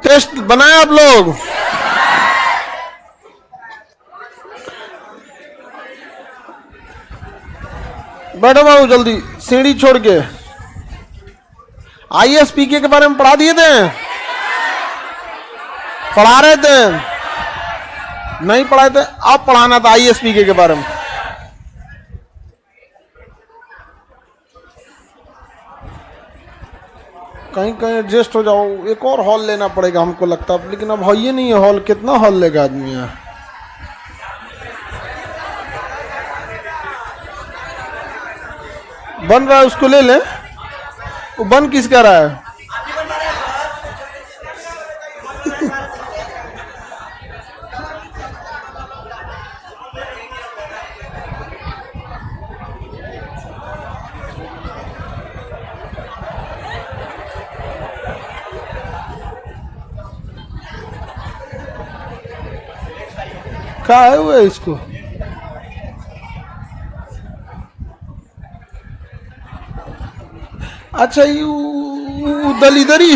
Test बनाए आप लोग? बैठो बाबू जल्दी, सीढ़ी छोड़ के। ISPK के बारे में पढ़ा दिए थे? पढ़ा रहे थे? नहीं पढ़ाए थे? अब पढ़ाना था ISPK के बारे में। कहीं कहीं एडजस्ट हो जाओ, एक और हॉल लेना पड़ेगा हमको लगता है, लेकिन अब है ये नहीं है हॉल, कितना हॉल लेगा आदमी यहाँ? बन रहा है उसको ले ले। वो बन किस का रहा है? क्या है वो इसको? अच्छा यू दलिदरी,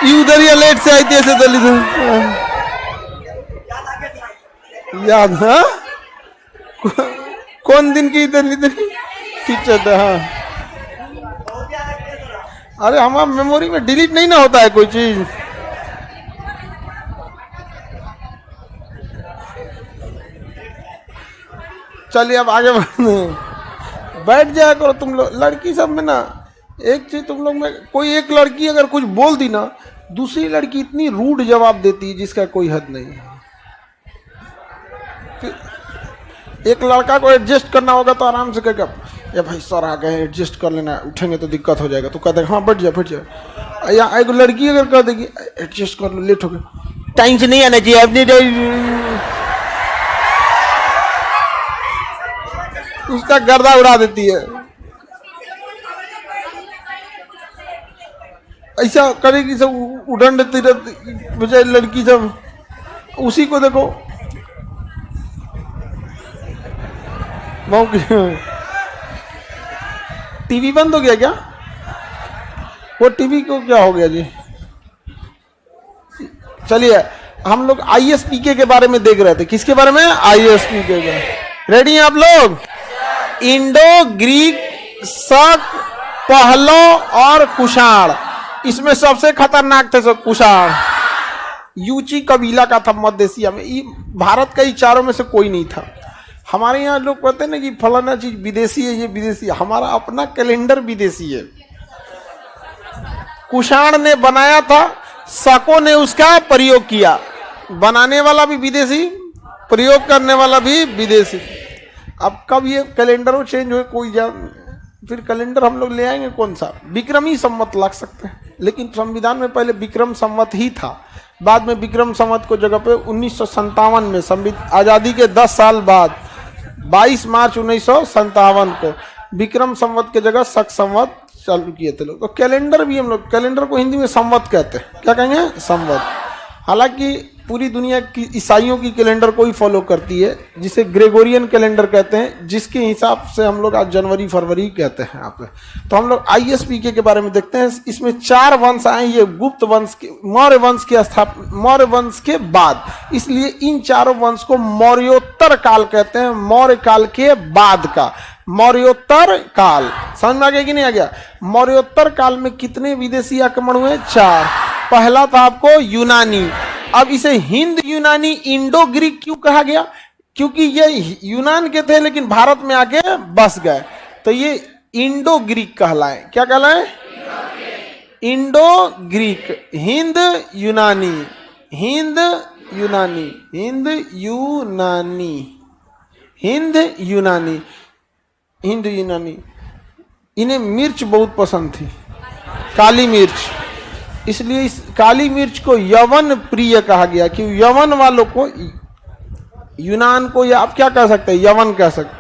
यू उधर लेट से आई थी ऐसे दलिदरी याद है? कौन दिन की दलिदरी टीचर था? हाँ, अरे हमारा मेमोरी में डिलीट नहीं ना होता है कोई चीज। चलिए अब आगे बैठ जाया करो तुम लोग। लड़की सब में ना एक चीज, तुम लोग में कोई एक लड़की अगर कुछ बोल दी ना, दूसरी लड़की इतनी रूड जवाब देती है जिसका कोई हद नहीं है। एक लड़का को एडजस्ट करना होगा तो आराम से कहेगा या भाई सर आ गए एडजस्ट कर लेना, उठेंगे तो दिक्कत हो जाएगा, तो कहते हैं हाँ बैठ जाए। या एक लड़की अगर कह देगी एडजस्ट कर लो, लेट हो गया, टाइम से नहीं आना चाहिए अपनी, उसका गर्दा उड़ा देती है। ऐसा करेगी सब, उड़न देती रहती बेचारी लड़की सब। उसी को देखो टीवी बंद हो गया क्या? वो टीवी को क्या हो गया जी? चलिए हम लोग ISPK के बारे में देख रहे थे। किसके बारे में? ISPK के। रेडी हैं आप लोग? इंडो ग्रीक, शक, पहलो और कुषाण। इसमें सबसे खतरनाक थे सब कुषाण। यूची कबीला का था मध्य एशिया में। भारत का ही चारों में से कोई नहीं था। हमारे यहाँ लोग कहते हैं ना कि फलाना चीज विदेशी है, ये विदेशी है। हमारा अपना कैलेंडर विदेशी है। कुषाण ने बनाया था, शकों ने उसका प्रयोग किया। बनाने वाला भी विदेशी, प्रयोग करने वाला भी विदेशी। अब कब ये कैलेंडर चेंज हुए कोई जान, फिर कैलेंडर हम लोग ले आएंगे कौन सा? विक्रमी संवत लग सकते हैं, लेकिन संविधान में पहले विक्रम संवत ही था। बाद में विक्रम संवत को जगह पे 1957 में आज़ादी के 10 साल बाद 22 मार्च 1957 को विक्रम संवत के जगह शक संवत चालू किए थे लोग। तो कैलेंडर भी हम लोग, कैलेंडर को हिंदी में संवत कहते हैं। क्या कहेंगे? संवत। हालांकि पूरी दुनिया की ईसाइयों की कैलेंडर को ही फॉलो करती है, जिसे ग्रेगोरियन कैलेंडर कहते हैं, जिसके हिसाब से हम लोग आज जनवरी फरवरी कहते हैं आप। तो हम लोग ISPK के बारे में देखते हैं। इसमें 4 वंश आए। ये गुप्त वंश के, मौर्य वंश की स्थापना मौर्य वंश के बाद, इसलिए इन चारों वंश को मौर्योत्तर काल कहते हैं। मौर्य काल के बाद का मौर्योत्तर काल। समझ में आ गया कि नहीं आ गया? मौर्योत्तर काल में कितने विदेशी आक्रमण हुए? 4। पहला था आपको यूनानी। अब इसे हिंद यूनानी इंडो ग्रीक क्यों कहा गया? क्योंकि ये यूनान के थे लेकिन भारत में आके बस गए, तो ये इंडो ग्रीक कहलाए। क्या कहलाए? Indo Greek. हिंद यूनानी, हिंद यूनानी, हिंद यूनानी, हिंद यूनानी, हिंद यूनानी। इन्हें मिर्च बहुत पसंद थी, काली मिर्च, इसलिए इस काली मिर्च को यवन प्रिय कहा गया। कि यवन वालों को, यूनान को, या आप क्या कह सकते हैं, यवन कह सकते,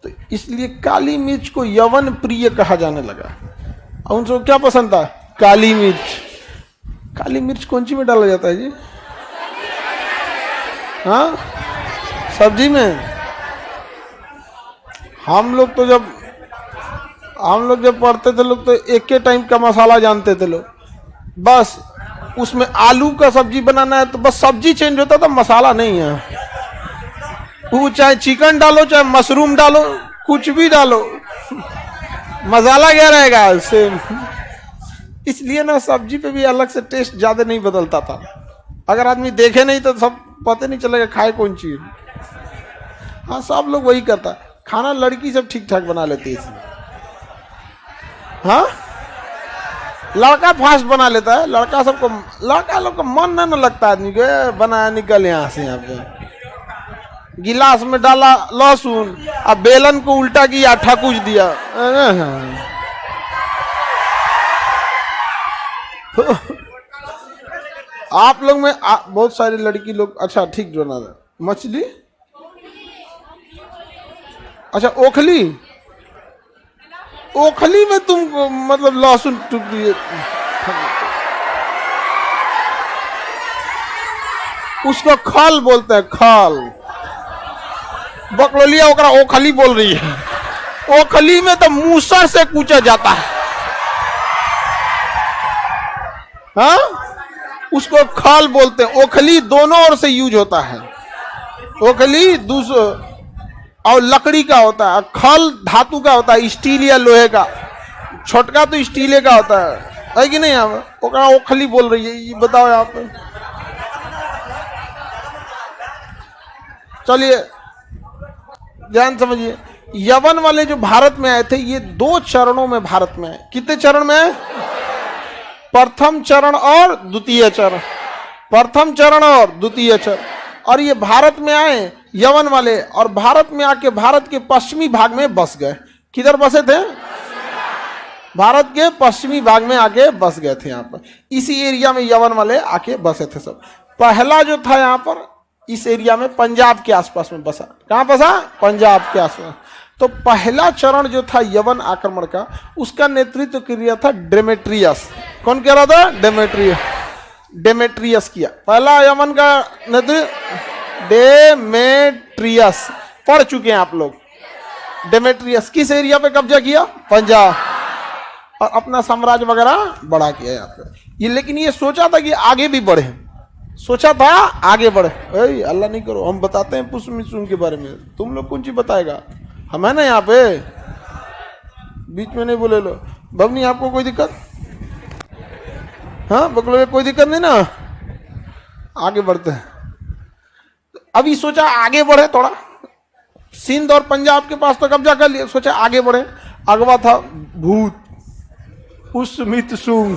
तो इसलिए काली मिर्च को यवन प्रिय कहा जाने लगा। और उनको क्या पसंद था? काली मिर्च। काली मिर्च कौन सी में डाला जाता है जी? हाँ, सब्जी में। हम लोग जब पढ़ते थे लोग तो एक के टाइम का मसाला जानते थे लोग। बस उसमें आलू का सब्जी बनाना है तो बस सब्जी चेंज होता था, मसाला नहीं है। वो चाहे चिकन डालो चाहे मशरूम डालो, कुछ भी डालो, मसाला क्या रहेगा सेम। इसलिए ना सब्जी पे भी अलग से टेस्ट ज्यादा नहीं बदलता था। अगर आदमी देखे नहीं तो सब पता नहीं चलेगा खाए कौन चीज। हाँ सब लोग वही करता। खाना लड़की सब ठीक ठाक बना लेती है। हाँ लड़का फास्ट बना लेता है। लड़का लोग का मन नहीं लगता आदमी को, बनाया निकल यहाँ से। यहाँ पे गिलास में डाला लहसुन, अब बेलन को उल्टा किया, ठकुच दिया। आप लोग में बहुत सारी लड़की लोग अच्छा ठीक बना दे। मछली अच्छा ओखली में तुम मतलब लहसुन टूट दिए। उसको खल बोलते हैं, खल। बकलोलिया ओकरा ओखली बोल रही है। ओखली में तो मूसर से कूचा जाता है। हाँ उसको खल बोलते हैं। ओखली दोनों ओर से यूज होता है। ओखली दूसरा और लकड़ी का होता है, खल धातु का होता है, स्टील या लोहे का। छोटका तो स्टील का होता है कि नहीं? आप ओकरा ओखली बोल रही है। ये बताओ यहाँ पे। चलिए ध्यान समझिए। यवन वाले जो भारत में आए थे, ये 2 चरणों में भारत में आए। कितने चरण में? प्रथम चरण और द्वितीय चरण। प्रथम चरण और द्वितीय चरण। और ये भारत में आए यवन वाले, और भारत में आके भारत के पश्चिमी भाग में बस गए। किधर बसे थे? भारत के पश्चिमी भाग में आके बस गए थे। यहाँ पर इसी एरिया में यवन वाले आके बसे थे सब। पहला जो था यहाँ पर इस एरिया में पंजाब के आसपास में बसा। कहाँ बसा? पंजाब के आसपास। तो पहला चरण जो था यवन आक्रमण का, उसका नेतृत्व किया था डेमेट्रियस। कौन कह रहा था? डेमेट्रियस किया। पहला यवन का नेतृत्व डेमेट्रियस। पढ़ चुके हैं आप लोग। डेमेट्रियस किस एरिया पे कब्जा किया? पंजाब। और अपना साम्राज्य वगैरह बड़ा किया यहाँ पे। ये लेकिन ये सोचा था कि आगे भी बढ़े, सोचा था आगे बढ़े। अल्लाह नहीं करो, हम बताते हैं पुष्यमित्र के बारे में। तुम लोग कौन चीज बताएगा? हम है ना यहाँ पे, बीच में नहीं बोले लो। बबनी आपको कोई दिक्कत? हाँ बकलो कोई दिक्कत नहीं ना? आगे बढ़ते हैं। अभी सोचा आगे बढ़े थोड़ा। सिंध और पंजाब के पास तो कब्जा कर लिया, सोचा आगे बढ़े। अगवा था भूत पुष्यमित्र सुंग,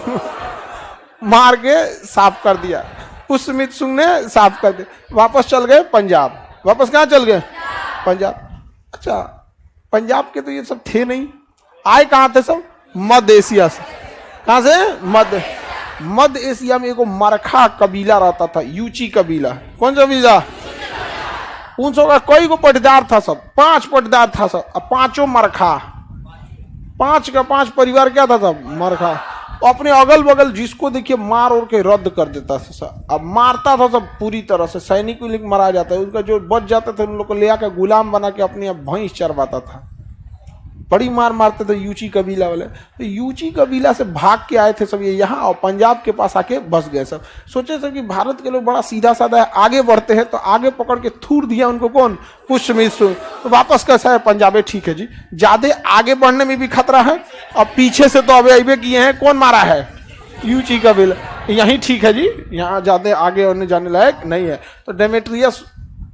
मार के साफ कर दिया। पुष्यमित्र सुंग ने साफ कर दिया। वापस चल गए पंजाब। वापस कहाँ चल गए? पंजाब। अच्छा पंजाब के तो ये सब थे नहीं। आए कहाँ थे सब? मध्य एशिया से। कहाँ से? मध्य एशिया में एक मरखा कबीला रहता था, यूची कबीला। कौन सा कबीला? उन सब का कई को पटदार था, सब 5 पटदार था सब। अब 5 मरखा, 5 का 5 परिवार क्या था सब? मरखा। अपने अगल बगल जिसको देखिए मार और के रद्द कर देता था सब। अब मारता था सब पूरी तरह से। सैनिक मारा जाता है, उनका जो बच जाता था उन लोग को ले आकर गुलाम बना के अपनी भैंस चरवाता था। बड़ी मार मारते थे यूची कबीला वाले। तो यूची कबीला से भाग के आए थे सब ये यहाँ, और पंजाब के पास आके बस गए सब। सोचे सब कि भारत के लोग बड़ा सीधा साधा है, आगे बढ़ते हैं। तो आगे पकड़ के थूर दिया उनको। कौन? पुष्यमित्र। तो वापस कैसा है? पंजाबे ठीक है जी। ज्यादा आगे बढ़ने में भी खतरा है, और पीछे से तो अबे किए हैं। कौन मारा है? यूची कबीला। यही ठीक है जी, यहाँ ज्यादा आगे और जाने लायक नहीं है। तो डेमेट्रियस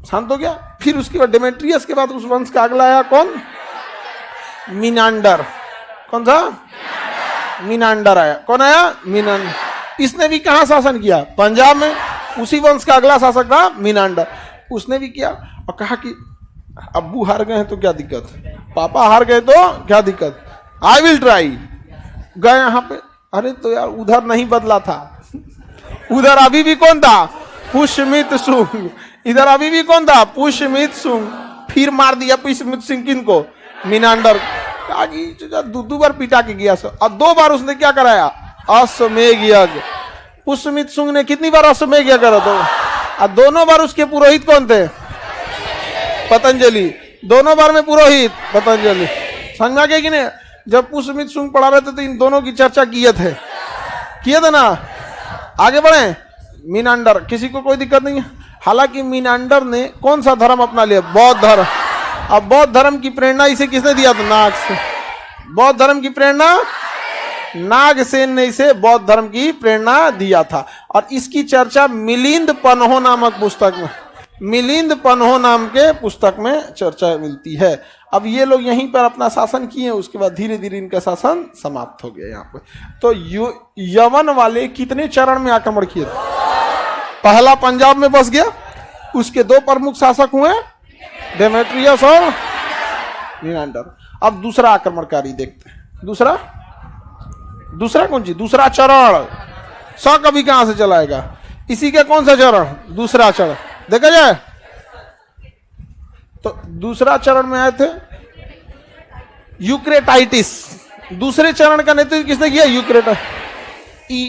शांत हो गया। फिर उसके बाद डेमेट्रियस के बाद उस वंश का अगला आया कौन? मिनांडर। कौन सा? मिनांडर आया। कौन आया? मिनांडर। इसने भी कहां शासन किया? पंजाब में। उसी वंश का अगला शासक था मिनांडर। उसने भी किया और कहा कि अब्बू हार गए हैं तो क्या दिक्कत, पापा हार गए तो क्या दिक्कत, आई विल ट्राई। गए यहाँ पे। अरे तो यार उधर नहीं बदला था, उधर अभी भी कौन था? पुष्यमित्र सुंग। इधर अभी भी कौन था? पुष्यमित्र सुंग। फिर मार दिया पुष्यमित्र सिंह किनको? मिनांडर। दो बार पिटा के गया सो। और 2 बार उसने क्या कराया? अश्वमेध यज्ञ। पुष्यमित्र सुंग ने कितनी बार अश्वमेध यज्ञ करा? 2। और दोनों बार उसके पुरोहित कौन थे? पतंजलि। दोनों बार में पुरोहित पतंजलि। समझ में कि नहीं? जब पुष्यमित्र सुंग पढ़ा रहे थे तो इन दोनों की चर्चा किए थे ना। आगे बढ़े। मीनांडर, किसी को कोई दिक्कत नहीं है। हालांकि मीनांडर ने कौन सा धर्म अपना लिया? बौद्ध धर्म। अब बौद्ध धर्म की प्रेरणा इसे किसने दिया था? नाग से। बौद्ध धर्म की प्रेरणा नागसेन ने इसे बौद्ध धर्म की प्रेरणा दिया था। और इसकी चर्चा मिलिंद पन्हो नामक पुस्तक में, मिलिंद पन्हो नाम के पुस्तक में चर्चा मिलती है। अब ये लोग यहीं पर अपना शासन किए, उसके बाद धीरे धीरे इनका शासन समाप्त हो गया यहाँ पे। तो यवन वाले कितने चरण में आक्रमण किए थे? पहला पंजाब में बस गया, उसके दो प्रमुख शासक हुए डेमेट्रियस और मीनांडर। अब दूसरा आक्रमणकारी देखते हैं। दूसरा कौन सी? दूसरा चरण। स कभी कहां से चलाएगा? इसी का कौन सा चरण? दूसरा चरण। देखा जाए तो दूसरा चरण में आए थे यूक्रेटाइटिस। दूसरे चरण का नेतृत्व किसने किया? यूक्रेटाइटिस।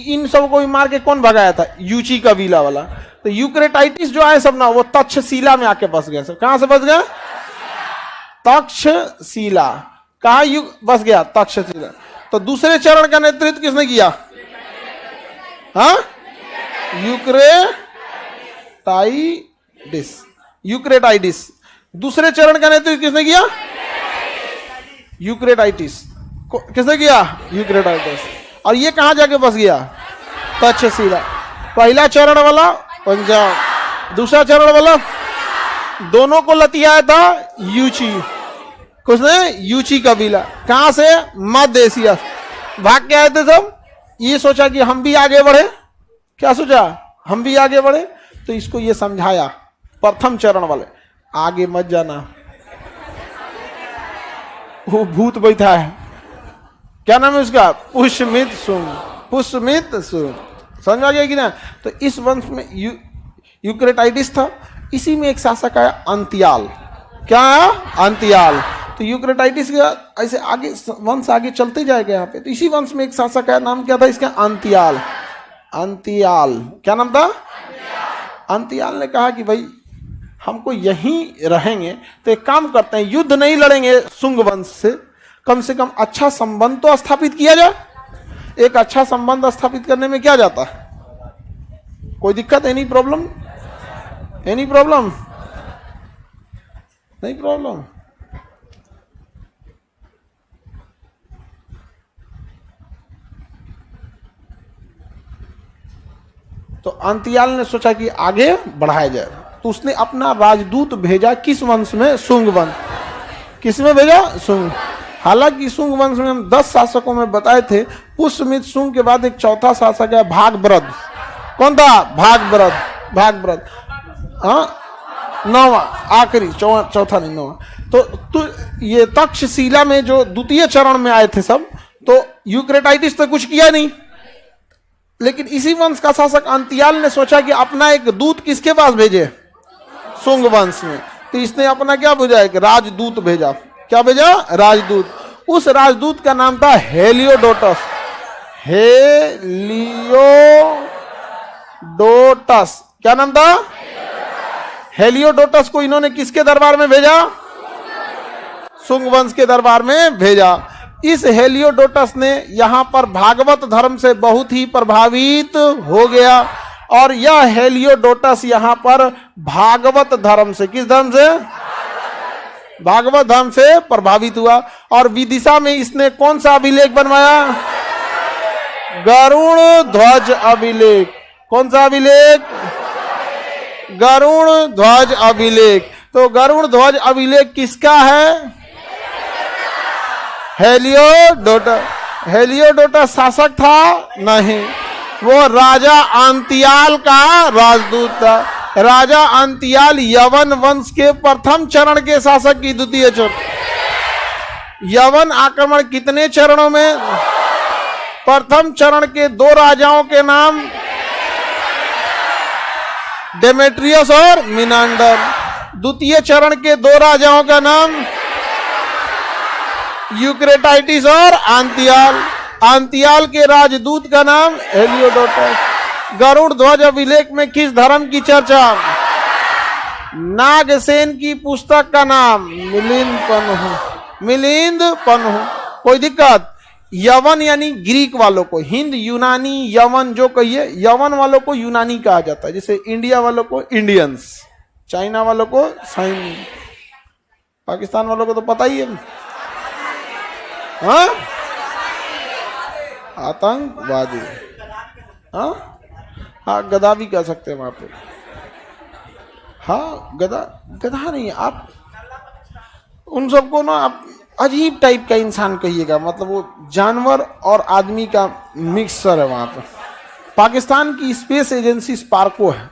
इन सब को भी मार के कौन भगाया था? यूची कबीला वाला। तो यूक्रेटाइटिस जो आए सब ना, वो तक्षशिला में आके बस गए। सब कहां से बस गए? तक्षशिला। कहा बस गया? तक्षशिला। तो दूसरे चरण का नेतृत्व किसने किया? हाँ, यूक्रेटाइटिस। दूसरे चरण का नेतृत्व किसने किया? यूक्रेटाइटिस। किसने किया? यूक्रेटाइटिस। और ये कहां जाके बस गया? तक्षशिला। पहला चरण वाला पंजाब, दूसरा चरण वाला दोनों को लतियाया था यूची। किसने? यूची कबीला। कहां से? मध्य एशिया। भाग के आए थे सब। ये सोचा कि हम भी आगे बढ़े। क्या सोचा? हम भी आगे बढ़े। तो इसको ये समझाया प्रथम चरण वाले, आगे मत जाना, वो भूत बैठा है। क्या नाम है उसका? पुष्यमित सुंग। पुष्यमित सुंग। समझ आ गया कि ना? तो इस वंश में यूक्रेटाइटिस था। इसी में एक शासक आया अंतियाल। क्या आया? अंतियाल। तो यूक्रेटाइटिस का ऐसे आगे वंश आगे चलते जाएगा यहाँ पे। तो इसी वंश में एक शासक आया, नाम क्या था इसका? अंतियाल। अंतियाल। क्या नाम था? अंतियाल ने कहा कि भाई हमको यहीं रहेंगे तो एक काम करते हैं, युद्ध नहीं लड़ेंगे शुंग वंश से कम अच्छा संबंध तो स्थापित किया जाए। एक अच्छा संबंध स्थापित करने में क्या जाता है? कोई दिक्कत? Any problem? Any problem? नहीं प्रॉब्लम। तो अंतियाल ने सोचा कि आगे बढ़ाया जाए। तो उसने अपना राजदूत भेजा किस वंश में? शुंग वंश। किस में भेजा? शुंग। हालांकि शुंग वंश में हम 10 शासकों में बताए थे। पुष्यमित शुंग के बाद एक चौथा शासक है भागभद्र। कौन था? भागभद्र। हाँ, नौवां, आखिरी, चौथा नहीं, नौवां। तो ये तक्षशिला में जो द्वितीय चरण में आए थे सब, तो यूक्रेटाइटिस तो कुछ किया नहीं। लेकिन इसी वंश का शासक अंतियाल ने सोचा कि अपना एक दूत किसके पास भेजे? शुंग वंश में। तो इसने अपना क्या भेजा? एक राजदूत भेजा। क्या भेजा? राजदूत। उस राजदूत का नाम था हेलियोडोटस। हेलियोडोटस। क्या नाम था? हेलियोडोटस को इन्होंने किसके दरबार में भेजा? शुंग वंश के दरबार में भेजा। इस हेलियोडोटस ने यहां पर भागवत धर्म से बहुत ही प्रभावित हो गया। और यह हेलियोडोटस यहां पर भागवत धर्म से, किस धर्म से? भागवत धर्म से प्रभावित हुआ। और विदिशा में इसने कौन सा अभिलेख बनवाया? गरुण ध्वज अभिलेख। कौन सा अभिलेख? गरुण ध्वज अभिलेख। तो गरुण ध्वज अभिलेख किसका है? हेलियोडोटस। हेलियोडोटस शासक था? नहीं, वो राजा अंतियाल का राजदूत था। राजा अंतियाल यवन वंश के प्रथम चरण के शासक की द्वितीय चरण। यवन आक्रमण कितने चरणों में? प्रथम चरण के 2 राजाओं के नाम डेमेट्रियस और मीनांडर। द्वितीय चरण के 2 राजाओं का नाम यूक्रेटाइटिस और अंतियाल। अंतियाल के राजदूत का नाम हेलियोडोटस। गरुड़ ध्वज अभिलेख में किस धर्म की चर्चा? नागसेन की पुस्तक का नाम मिलिंद पन्हो। मिलिंद पन्हो। कोई दिक्कत? यवन यानी ग्रीक वालों को, हिंद यूनानी यवन जो कहिए, यवन वालों को यूनानी कहा जाता है। जैसे इंडिया वालों को इंडियंस, चाइना वालों को साइन, पाकिस्तान वालों को तो पता ही है, हाँ, आतंकवादी, हाँ गधा भी कह सकते हैं वहां पे, हाँ गधा नहीं, आप उन सबको ना आप अजीब टाइप का इंसान कहिएगा, मतलब वो जानवर और आदमी का मिक्सचर है वहां पर। पाकिस्तान की स्पेस एजेंसी स्पार्को है,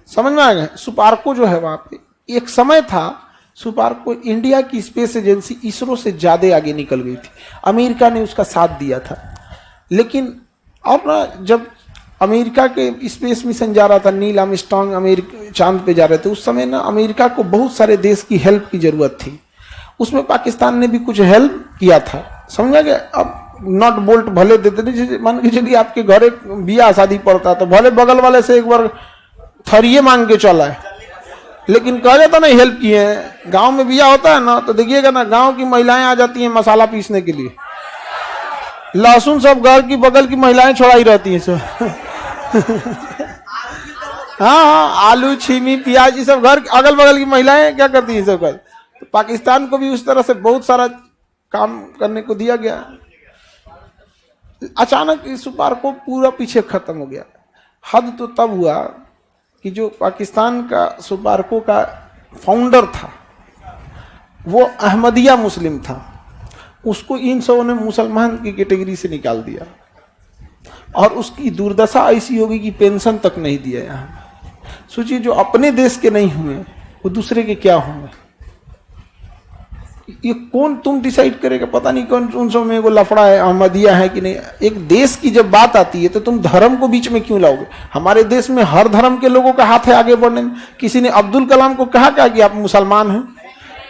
समझ में आ गया। स्पार्को जो है वहां पे, एक समय था स्पार्को इंडिया की स्पेस एजेंसी इसरो से ज्यादा आगे निकल गई थी, अमेरिका ने उसका साथ दिया था। लेकिन अब ना जब अमेरिका के स्पेस मिशन जा रहा था, नील आर्मस्ट्रांग अमेरिका चांद पे जा रहे थे, उस समय ना अमेरिका को बहुत सारे देश की हेल्प की जरूरत थी, उसमें पाकिस्तान ने भी कुछ हेल्प किया था, समझा गया। अब नट बोल्ट भले देते थे, मान के चलिए आपके घर एक बियाह शादी पड़ता तो भले बगल वाले से एक बार थरिये मांग के चला है, लेकिन कह जाता नहीं हेल्प किए हैं। गांव में बियाह होता है ना तो देखिएगा ना, गांव की महिलाएं आ जाती हैं मसाला पीसने के लिए, लहसुन सब घर की बगल की महिलाएं छोड़ाई रहती हैं सब हाँ, आलू छीमी प्याज ये सब घर अगल बगल की महिलाएं क्या करती हैं सब कर। तो पाकिस्तान को भी उस तरह से बहुत सारा काम करने को दिया गया। अचानक इस बार को पूरा पीछे खत्म हो गया। हद तो तब हुआ कि जो पाकिस्तान का सुपारको का फाउंडर था वो अहमदिया मुस्लिम था, उसको इन सबों ने मुसलमान की कैटेगरी से निकाल दिया और उसकी दुर्दशा ऐसी होगी कि पेंशन तक नहीं दिया। यहाँ सोचिए, जो अपने देश के नहीं हुए वो दूसरे के क्या होंगे। ये कौन तुम डिसाइड करेगा, पता नहीं कौन उन सब में वो लफड़ा है, अहमदिया है कि नहीं। एक देश की जब बात आती है तो तुम धर्म को बीच में क्यों लाओगे। हमारे देश में हर धर्म के लोगों का हाथ है आगे बढ़ने में। किसी ने अब्दुल कलाम को कहा क्या कि आप मुसलमान हैं,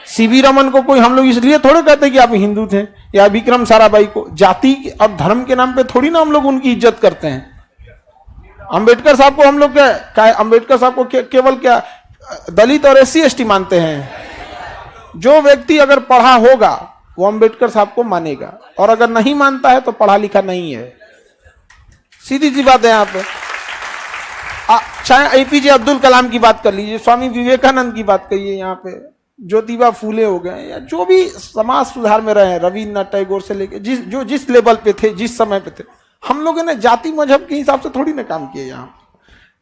सीवी रमन को कोई हम लोग इसलिए थोड़े कहते कि आप हिंदू थे, या विक्रम साराभाई को। जाति और धर्म के नाम पे थोड़ी ना हम लोग उनकी इज्जत करते हैं। अंबेडकर साहब को हम लोग क्या अंबेडकर साहब को केवल क्या दलित और SC/ST मानते हैं। जो व्यक्ति अगर पढ़ा होगा वो अंबेडकर साहब को मानेगा, और अगर नहीं मानता है तो पढ़ा लिखा नहीं है, सीधी सी बात है। यहाँ पे चाहे APJ अब्दुल कलाम की बात कर लीजिए, स्वामी विवेकानंद की बात करिए, यहाँ पे ज्योतिबा फूले हो गए, या जो भी समाज सुधार में रहे, रविन्द्रनाथ टैगोर से लेके जिस लेवल पे थे, जिस समय पे थे, हम लोगों ने जाति मजहब के हिसाब से थोड़ी ना काम किए यहाँ।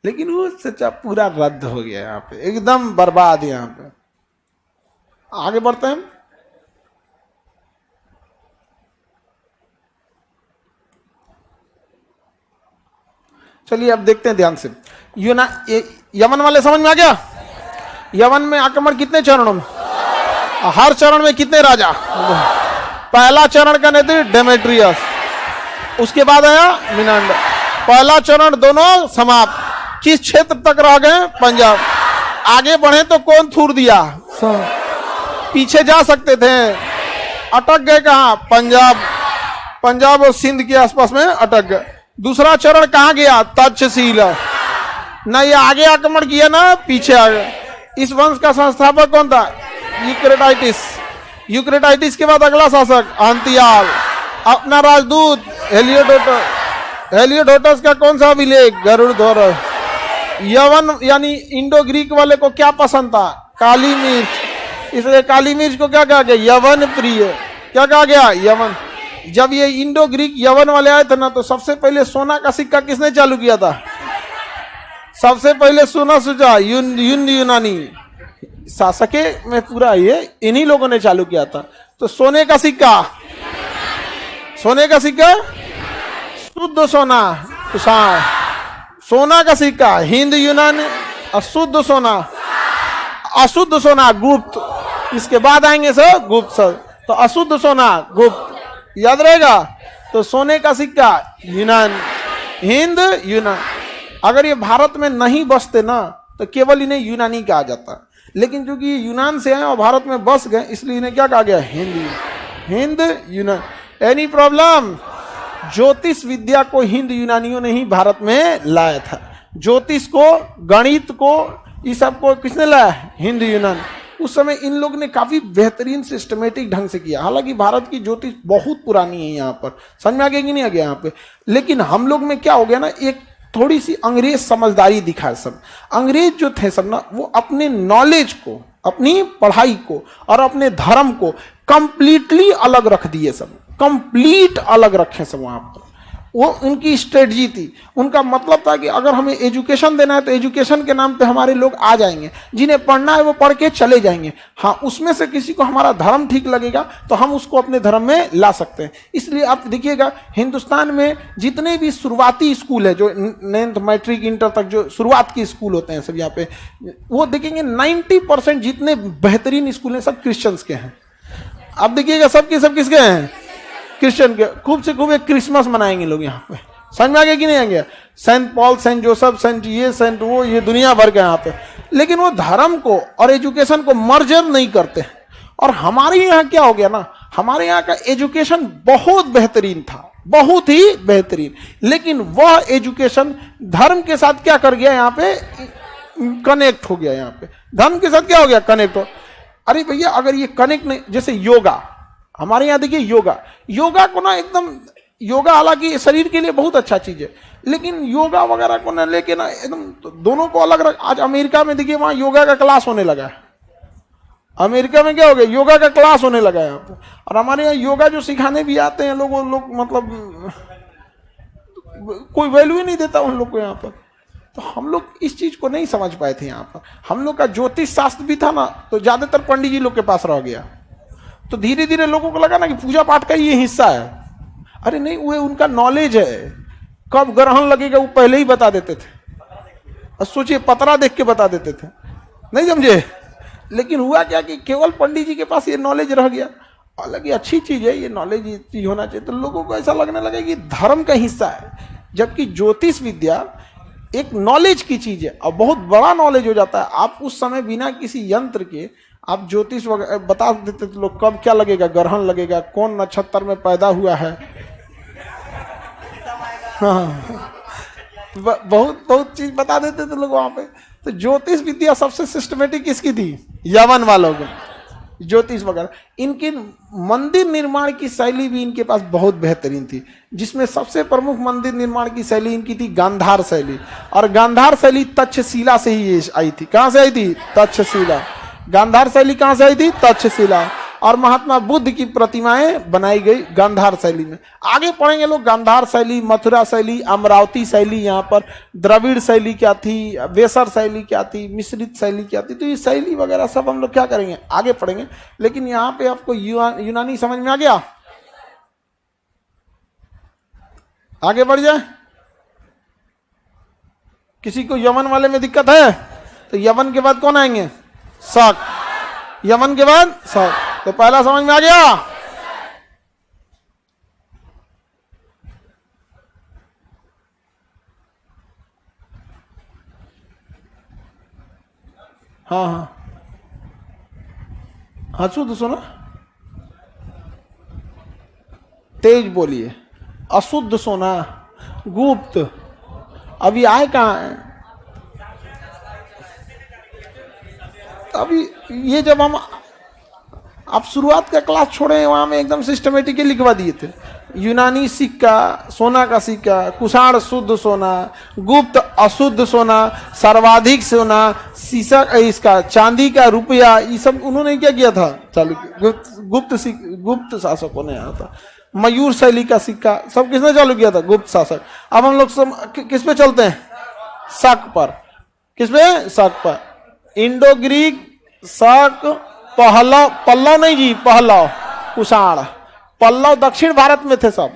लेकिन वो सच्चा पूरा रद्द हो गया, यहाँ पे एकदम बर्बाद है। यहाँ पे आगे बढ़ते हैं। चलिए अब देखते हैं ध्यान से। यमन वाले समझ में आ गया। यमन में आक्रमण कितने चरणों में, हर चरण में कितने राजा। पहला चरण का नेतृत्व डेमेट्रियस, उसके बाद आया मिनांडर। पहला चरण दोनों समाप्त। किस क्षेत्र तक रह गए, पंजाब। आगे बढ़े तो कौन थूर दिया, पीछे जा सकते थे, अटक गए कहां, पंजाब और सिंध के आसपास में अटक गए। दूसरा चरण कहां गया, तक्षशिला। ना ये आगे आक्रमण किया ना पीछे आ गए। इस वंश का संस्थापक कौन था, यूक्रेटाइटिस के बाद अगला शासक अंतियाल। अपना राजदूत हेलियोडोटस का कौन सा अभिलेख, गरुड़ध्वज। यवन यानी इंडो ग्रीक वाले को क्या पसंद था, काली मिर्च, इसलिए काली मिर्च को क्या कहा गया, यवन प्रिय। क्या कहा गया, यवन। जब ये इंडो ग्रीक यवन वाले आए थे ना, तो सबसे पहले सोना का सिक्का किसने चालू किया था, सबसे पहले सोना सूचा यूनानी शासके में पूरा ये इन्हीं लोगों ने चालू किया था। तो सोने का सिक्का शुद्ध सोना, सोना का सिक्का हिंद यूनानी, अशुद्ध सोना, अशुद्ध सोना गुप्त। इसके बाद आएंगे सर गुप्त सर, तो अशुद्ध सोना गुप्त, याद रहेगा। तो सोने का सिक्का यूनान, हिंद यूनान। अगर ये भारत में नहीं बसते ना तो केवल इन्हें यूनानी कहा जाता, लेकिन चूंकि ये यूनान से आए और भारत में बस गए, इसलिए इन्हें क्या कहा गया, हिंद यूनान। Any problem. ज्योतिष विद्या को हिंद यूनानियों ने ही भारत में लाया था। ज्योतिष को, गणित को, इस सब को किसने लाया, हिंद यूनान। उस समय इन लोग ने काफी बेहतरीन सिस्टमेटिक ढंग से किया। हालांकि भारत की ज्योतिष बहुत पुरानी है यहाँ पर, समझ में आ गया कि नहीं आ गया यहाँ पे। लेकिन हम लोग में क्या हो गया ना, एक थोड़ी सी अंग्रेज समझदारी दिखा। सब अंग्रेज जो थे सब ना, वो अपने नॉलेज को, अपनी पढ़ाई को और अपने धर्म को कंप्लीटली अलग रख दिए। सब कंप्लीट अलग रखे सब वहां पर। वो उनकी स्ट्रेटजी थी। उनका मतलब था कि अगर हमें एजुकेशन देना है तो एजुकेशन के नाम पे हमारे लोग आ जाएंगे, जिन्हें पढ़ना है वो पढ़ के चले जाएंगे। हाँ, उसमें से किसी को हमारा धर्म ठीक लगेगा तो हम उसको अपने धर्म में ला सकते हैं। इसलिए आप देखिएगा हिंदुस्तान में जितने भी शुरुआती स्कूल है, जो 9th मैट्रिक इंटर तक जो शुरुआत के स्कूल होते हैं सब यहाँ पे, वो देखेंगे 90% जितने बेहतरीन स्कूल हैं सब क्रिश्चियंस के हैं। आप देखिएगा सब किसके हैं, क्रिश्चियन के। खूब से खूब एक क्रिसमस मनाएंगे लोग यहाँ पे, समझ में आ गया कि नहीं आ गया। Saint Paul, saint Joseph, saint ये, सेंट वो, ये दुनिया भर के यहाँ पे। लेकिन वो धर्म को और एजुकेशन को मर्जर नहीं करते। और हमारे यहाँ क्या हो गया ना, हमारे यहाँ का एजुकेशन बहुत बेहतरीन था, बहुत ही बेहतरीन। लेकिन वह एजुकेशन धर्म के साथ क्या कर गया, यहाँ पे कनेक्ट हो गया। यहाँ पे धर्म के साथ क्या हो गया, कनेक्ट हो। अरे भैया, अगर ये कनेक्ट नहीं, जैसे योगा, हमारे यहाँ देखिए योगा को ना एकदम, योगा हालांकि शरीर के लिए बहुत अच्छा चीज है, लेकिन योगा वगैरह को ना लेके ना एकदम दोनों को अलग रख। आज अमेरिका में देखिए वहां योगा का क्लास होने लगा है। अमेरिका में क्या हो गया, योगा का क्लास होने लगा है यहाँ पे। और हमारे यहाँ योगा जो सिखाने भी आते हैं लोग मतलब कोई वैल्यू ही नहीं देता उन लोग को यहाँ पर। तो हम लोग इस चीज को नहीं समझ पाए थे यहाँ पर। हम लोग का ज्योतिष शास्त्र भी था ना, तो ज्यादातर पंडित जी लोग के पास रह गया। तो धीरे धीरे लोगों को लगा ना कि पूजा पाठ का ये हिस्सा है। अरे नहीं, वो उनका नॉलेज है, कब ग्रहण लगेगा वो पहले ही बता देते थे। और सोचिए, पतरा देख के बता देते थे, नहीं समझे। लेकिन हुआ क्या कि केवल पंडित जी के पास ये नॉलेज रह गया। हालांकि अच्छी चीज है, ये नॉलेज चीज होना चाहिए। तो लोगों को ऐसा लगने लगा कि धर्म का हिस्सा है, जबकि ज्योतिष विद्या एक नॉलेज की चीज है और बहुत बड़ा नॉलेज हो जाता है। आप उस समय बिना किसी यंत्र के आप ज्योतिष बता देते थे लोग, कब क्या लगेगा, ग्रहण लगेगा, कौन नक्षत्र में पैदा हुआ है। हाँ, बहुत चीज बता देते थे लोग वहां पे। तो ज्योतिष विद्या सबसे सिस्टमेटिक किसकी थी, यवन वालों को, ज्योतिष वगैरह। इनके मंदिर निर्माण की शैली भी इनके पास बहुत बेहतरीन थी, जिसमें सबसे प्रमुख मंदिर निर्माण की शैली इनकी थी गांधार शैली। और गांधार शैली तक्षशिला से ही आई थी। कहां से आई थी, तक्षशिला। गांधार शैली कहां से आई थी, तक्षशिला। और महात्मा बुद्ध की प्रतिमाएं बनाई गई गांधार शैली में। आगे पढ़ेंगे लोग गांधार शैली, मथुरा शैली, अमरावती शैली, यहाँ पर द्रविड़ शैली क्या थी, वेसर शैली क्या थी, मिश्रित शैली क्या थी। तो ये शैली वगैरह सब हम लोग क्या करेंगे, आगे पढ़ेंगे। लेकिन यहाँ पे आपको यूनानी समझ में आ गया, आगे बढ़ जाए। किसी को यमन वाले में दिक्कत है तो यमन के बाद कौन आएंगे, शक। यमन के बाद शक। तो पहला समझ में आ गया। हाँ हाँ हाँ, शुद्ध सुना, तेज बोलिए। अशुद्ध सोना, गुप्त, अभी आए कहाँ है। अभी ये जब हम आप शुरुआत का क्लास छोड़े, वहां में एकदम सिस्टमेटिकली लिखवा दिए थे। यूनानी सिक्का, सोना का सिक्का, कुषाण शुद्ध सोना, गुप्त अशुद्ध सोना, सर्वाधिक सोना, सीसा, इसका चांदी का रुपया, ये सब उन्होंने क्या किया था, चालू किया। गुप्त शासकों ने यहाँ था। मयूर शैली का सिक्का सब किसने चालू किया था, गुप्त शासक। अब हम लोग किस पे चलते हैं, शक पर। किस पे, शक पर। इंडो ग्रीक, शक, पहलव, पल्लव नहीं जी, पहलव, कुषाण। पल्लव दक्षिण भारत में थे सब,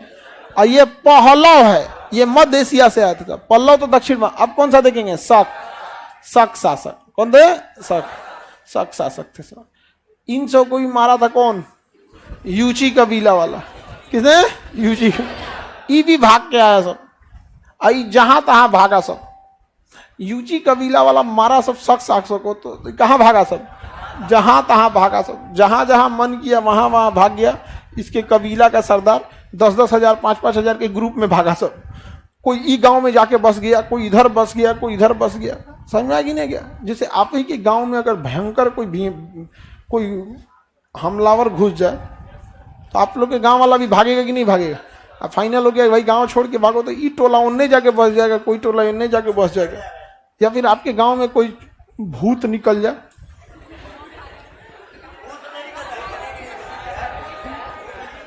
और ये पहलव है, ये मध्य एशिया से आए थे सब। पल्लव तो दक्षिण में। अब कौन सा देखेंगे, शक। शक शासक कौन थे, शक शासक थे सब। इन सब को भी मारा था कौन, यूची कबीला वाला। किसने, यूची। ई भी भाग के आया सब, आई जहां तहां भागा सब। यूची कबीला वाला मारा सब शक शासक को। तो कहां भागा सब, जहां तहां भागा सब। जहां जहां मन किया वहां वहां भाग गया। इसके कबीला का सरदार 10-10 हजार 5-5 हजार के ग्रुप में भागा सब। कोई ई गांव में जाके बस गया, कोई इधर बस गया, कोई इधर बस गया। समझ में आ गई नहीं क्या? जैसे आप ही के गांव में अगर भयंकर कोई हमलावर घुस जाए तो आप लोग के गांव वाला भी भागेगा कि नहीं भागेगा? अब फाइनल हो गया भाई गांव छोड़ के भागो तो ये टोला उनने जाके बस जाएगा, कोई टोला इनने जाके बस जाएगा, या फिर आपके गांव में कोई भूत निकल जाए,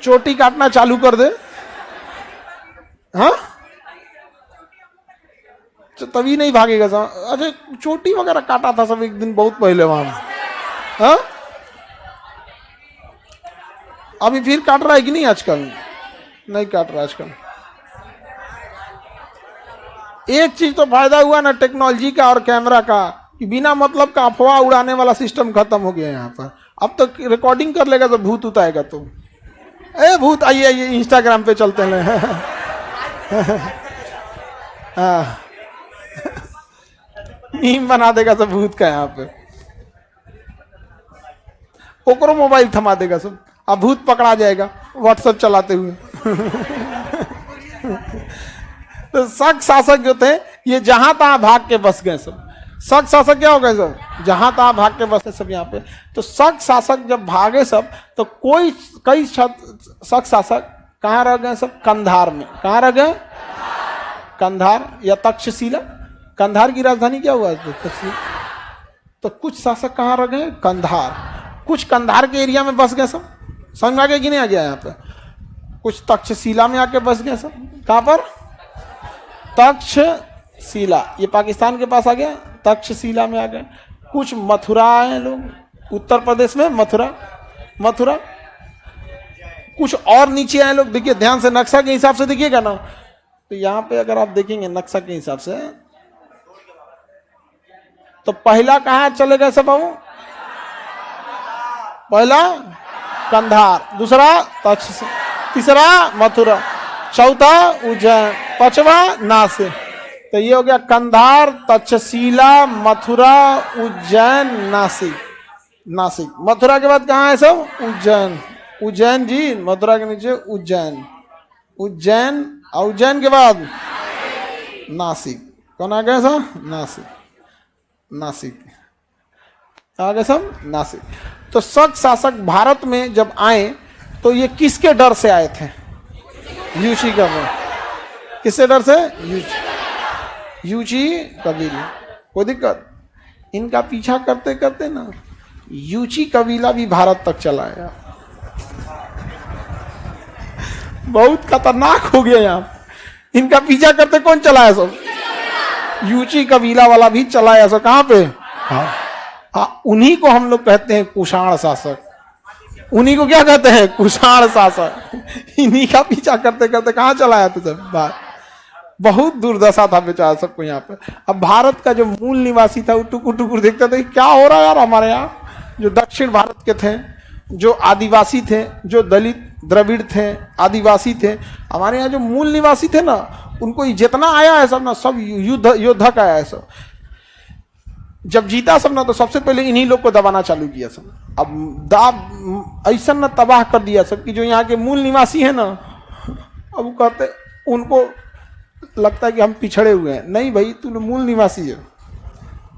चोटी काटना चालू कर दे, हाँ तो तभी नहीं भागेगा सब। अच्छा चोटी वगैरह काटा था सब एक दिन बहुत पहले वहां, हाँ अभी फिर काट रहा है कि नहीं? आजकल नहीं काट रहा आजकल। एक चीज तो फायदा हुआ ना टेक्नोलॉजी का और कैमरा का, कि बिना मतलब का अफवाह उड़ाने वाला सिस्टम खत्म हो गया यहाँ पर। अब तो रिकॉर्डिंग कर लेगा तो भूत उतारेगा, तो ए भूत आइए आइए इंस्टाग्राम पे चलते हैं हाँ मीम बना देगा सब भूत का यहाँ पे, ओकरो मोबाइल थमा देगा सब, अब भूत पकड़ा जाएगा व्हाट्सएप चलाते हुए तो शक शासक जो थे ये जहां तहां भाग के बस गए सब। शक शासक क्या हो गए सब? जहां तहां भाग के बसे सब यहाँ पे। तो शक शासक जब भागे सब तो कई शक शासक कहाँ रह गए सब? कंधार में। कहाँ रह गए? कंधार या तक्षशिला। कंधार की राजधानी क्या हुआ? तक्षशिला। तो कुछ शासक कहाँ रह गए? कंधार। कुछ कंधार के एरिया में बस गए सब। समझ में आ गया कि नहीं आ गया? यहाँ पे कुछ तक्षशिला में आके बस गए सब। कहाँ पर? तक्षशिला, ये पाकिस्तान के पास आ गया, तक्षशिला में आ गए। कुछ मथुरा आए लोग, उत्तर प्रदेश में मथुरा। कुछ और नीचे आए लोग, देखिए ध्यान से नक्शा के हिसाब से देखिएगा ना, तो यहाँ पे अगर आप देखेंगे नक्शा के हिसाब से तो पहला कहाँ चले गए सब बाबू? पहला कंधार, दूसरा तक्षशिला, तीसरा मथुरा, चौथा उज्जैन, पांचवा नासिक। तो ये हो गया कंधार, तक्षशिला, मथुरा, उज्जैन, नासिक। मथुरा के बाद कहाँ है सब? उज्जैन जी, मथुरा के नीचे उज्जैन और उज्जैन के बाद नासिक। कौन आ गया सब? नासिक आ गए सब, नासिक। तो शक शासक भारत में जब आए तो ये किसके डर से आए थे? यूची का। किससे डर से? यूची कबीला। कोई दिक्कत? इनका पीछा करते करते ना यूची कबीला भी भारत तक चला आया। बहुत खतरनाक हो गया यहाँ। इनका पीछा करते कौन चलाया सब? यूची कबीला वाला भी चलाया सब। कहाँ पे? हाँ, उन्हीं को हम लोग कहते हैं कुषाण शासक। उन्हीं को क्या कहते हैं? कुषाण शासक। इन्हीं का पीछा करते करते कहाँ चलाया था सब? बात बहुत दुर्दशा था बेचारा सबको यहाँ पे। अब भारत का जो मूल निवासी था वो टुकुर टुकुर देखता था क्या हो रहा है यार हमारे यहाँ। जो दक्षिण भारत के थे, जो आदिवासी थे, जो दलित द्रविड़ थे, आदिवासी थे, हमारे यहाँ जो मूल निवासी थे ना, उनको जितना आया है सब ना, सब योद्धक आया है सब। जब जीता सब ना तो सबसे पहले इन्हीं लोग को दबाना चालू किया सब। अब ऐसा ना तबाह कर दिया सब कि जो यहाँ के मूल निवासी है ना, अब वो कहते, उनको लगता है कि हम पिछड़े हुए हैं। नहीं भाई, तू मूल निवासी है।